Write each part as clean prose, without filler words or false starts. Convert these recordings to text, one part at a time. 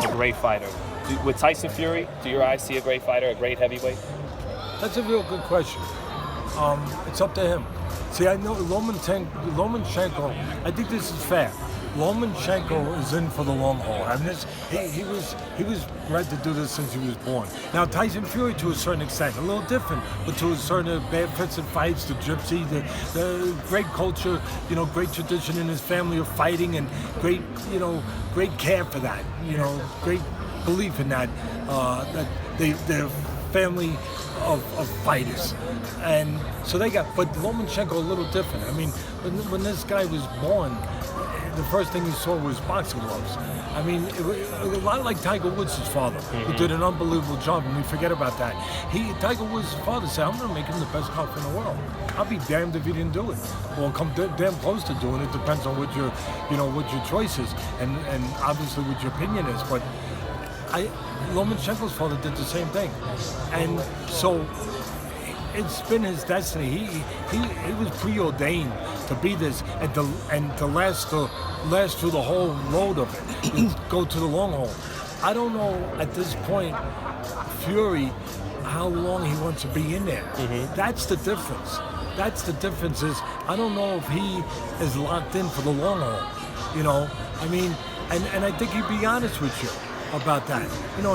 A great fighter. With Tyson Fury, do your eyes see a great fighter, a great heavyweight? That's a real good question. It's up to him. See, I know Lomachenko, I think this is fair. Lomachenko is in for the long haul. I mean, he was bred to do this since he was born. Now, Tyson Fury, to a certain extent, a little different, but to a certain bad fits and fights, the gypsy, the great culture, great tradition in his family of fighting, and great care for that, great belief in that, that they're family of fighters. And so but Lomachenko a little different. I mean, when this guy was born, the first thing he saw was boxing gloves. I mean, it was a lot like Tiger Woods' father, who did an unbelievable job, and we forget about that. Tiger Woods' father said, I'm going to make him the best golfer in the world. I'll be damned if he didn't do it. Or come damn close to doing it. Depends on what your choice is, and obviously what your opinion is. But Lomachenko's father did the same thing. And so it's been his destiny. He was preordained to be this and to last through the whole road of it, and go to the long haul. I don't know at this point, Fury, how long he wants to be in there. That's the difference. That's the difference is I don't know if he is locked in for the long haul. I mean, and I think he'd be honest with you about that.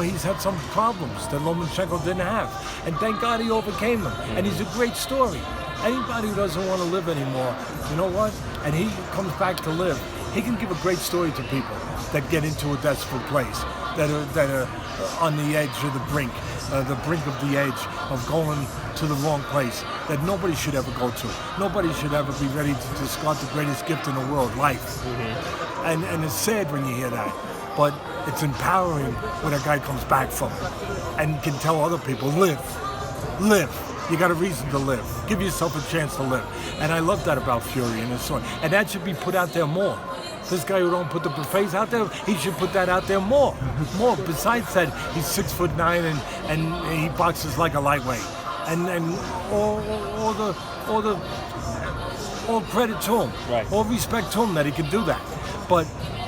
He's had some problems that Lomachenko didn't have. And thank God he overcame them. And he's a great story. Anybody who doesn't want to live anymore, you know what? And he comes back to live. He can give a great story to people that get into a desperate place, that are on the edge of the brink of the edge of going to the wrong place, that nobody should ever go to. Nobody should ever be ready to discard the greatest gift in the world, life. And it's sad when you hear that. But it's empowering when a guy comes back from it and can tell other people, live. You got a reason to live. Give yourself a chance to live. And I love that about Fury and his story. And that should be put out there more. This guy who don't put the buffets out there, he should put that out there more. Besides that, he's 6'9" and he boxes like a lightweight. And all credit to him. Right. All respect to him that he can do that. But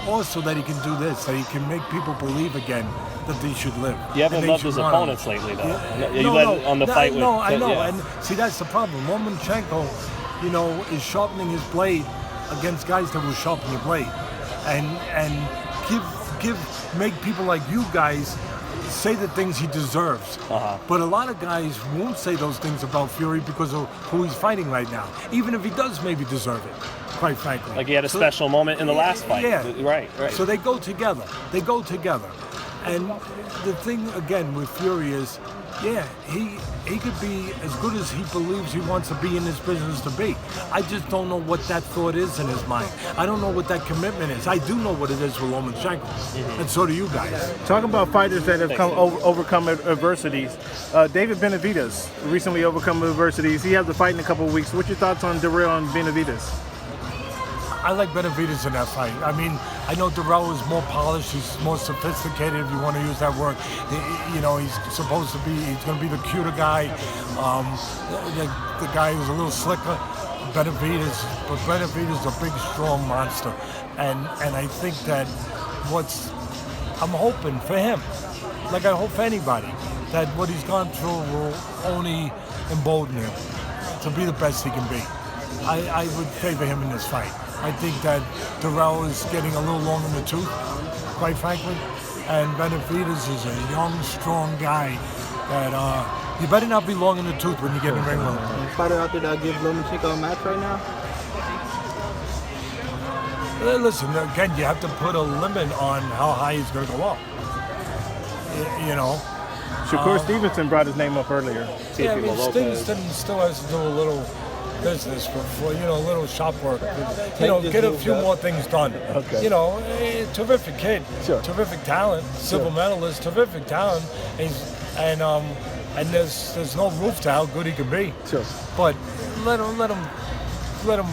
also that he can do this, that he can make people believe again that they should live. You haven't loved his opponents lately, though. On the fight with... No, I know. Yeah. And see, that's the problem. Lomachenko, is sharpening his blade against guys that will sharpen your blade. And make people like you guys say the things he deserves. But a lot of guys won't say those things about Fury because of who he's fighting right now, even if he does maybe deserve it, quite frankly. Like he had a special moment in the last fight. Yeah. Right. So they go together. And the thing, again, with Fury is, he could be as good as he believes he wants to be in this business to be. I just don't know what that thought is in his mind. I don't know what that commitment is. I do know what it is with Lomachenko, and so do you guys. Talking about fighters that have overcome adversities, David Benavidez recently overcome adversities. He has a fight in a couple of weeks. What's your thoughts on Darrell and Benavidez? I like Benavidez in that fight. I mean, I know Darrell is more polished, he's more sophisticated, if you want to use that word. He's supposed to be, he's going to be the cuter guy, the guy who's a little slicker. Benavidez is a big, strong monster. And I think that I'm hoping for him, like I hope for anybody, that what he's gone through will only embolden him to be the best he can be. I would favor him in this fight. I think that Darrell is getting a little long in the tooth, quite frankly, and Benavidez is a young, strong guy that you better not be long in the tooth when you get in the ring with him. Fighter out there that give Lomachenko a match right now? Listen, again, you have to put a limit on how high he's going to go up. Shakur Stevenson brought his name up earlier. Yeah, I mean, Stevenson still has to do a little business for a little shop work. Get a few more things done. Okay. Terrific kid, sure. Terrific talent, silver medalist, terrific talent, and there's no roof to how good he can be. Sure. But let him go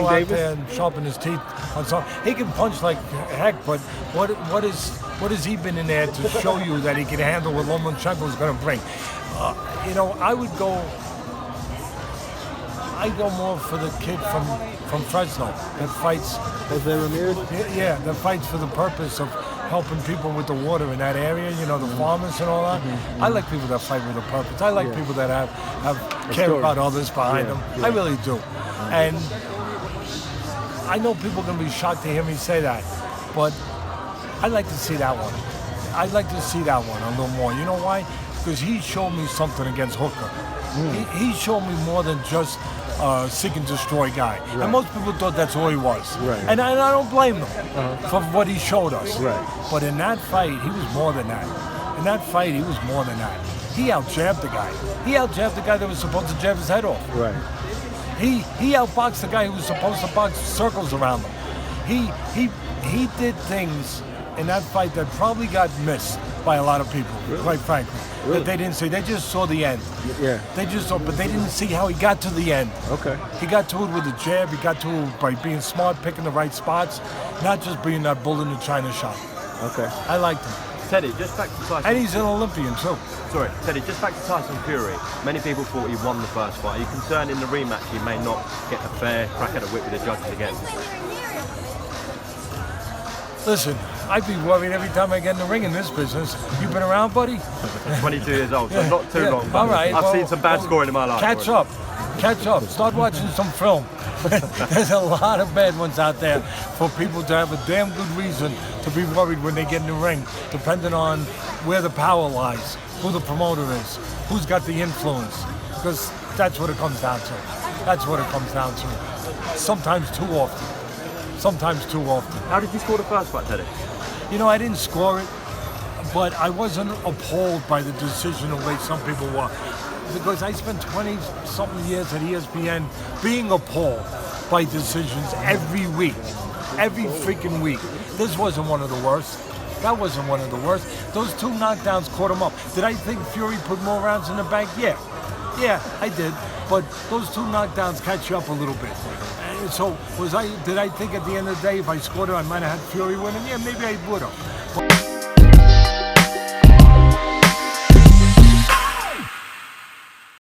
out there and sharpen his teeth on something. He can punch like heck, but what has he been in there to show you that he can handle what Lomachenko is going to bring? I go more for the kid from from Fresno that fights. Jose Ramirez? Yeah, that fights for the purpose of helping people with the water in that area, the farmers and all that. I like people that fight with a purpose. I like people that have care about others behind them. I really do. And I know people are going to be shocked to hear me say that, but I'd like to see that one. I'd like to see that one a little more. You know why? Because he showed me something against Hooker. He showed me more than just a seek and destroy guy. Right. And most people thought that's all he was. Right. And I don't blame them for what he showed us. Right. But in that fight, he was more than that. In that fight, he was more than that. He out-jabbed the guy. He out-jabbed the guy that was supposed to jab his head off. Right. He outboxed the guy who was supposed to box circles around him. He did things in that fight that probably got missed by a lot of people, quite frankly. That they didn't see. They just saw the end. Yeah. They just saw, but they didn't see how he got to the end. Okay. He got to it with a jab. He got to it by being smart, picking the right spots, not just being that bull in the China shop. Okay. I liked him. Teddy, just back to Tyson. And he's an Olympian too. Sorry, Teddy, just back to Tyson Fury. Many people thought he won the first fight. Are you concerned in the rematch he may not get a fair crack at the whip with the judges again? Listen, I'd be worried every time I get in the ring in this business. You been around, buddy? 22 years old, so not too long. But all right. I've seen some bad scoring in my life. Catch up. Start watching some film. There's a lot of bad ones out there for people to have a damn good reason to be worried when they get in the ring, depending on where the power lies, who the promoter is, who's got the influence. Because that's what it comes down to. That's what it comes down to. Sometimes too often. How did you score the first fight, Teddy? I didn't score it, but I wasn't appalled by the decision the way some people were. Because I spent 20-something years at ESPN being appalled by decisions every week. Every freaking week. This wasn't one of the worst. That wasn't one of the worst. Those two knockdowns caught him up. Did I think Fury put more rounds in the bank? Yeah. Yeah, I did. But those two knockdowns catch you up a little bit. So did I think at the end of the day, if I scored it, I might have had Fury winning? Yeah, maybe I would have.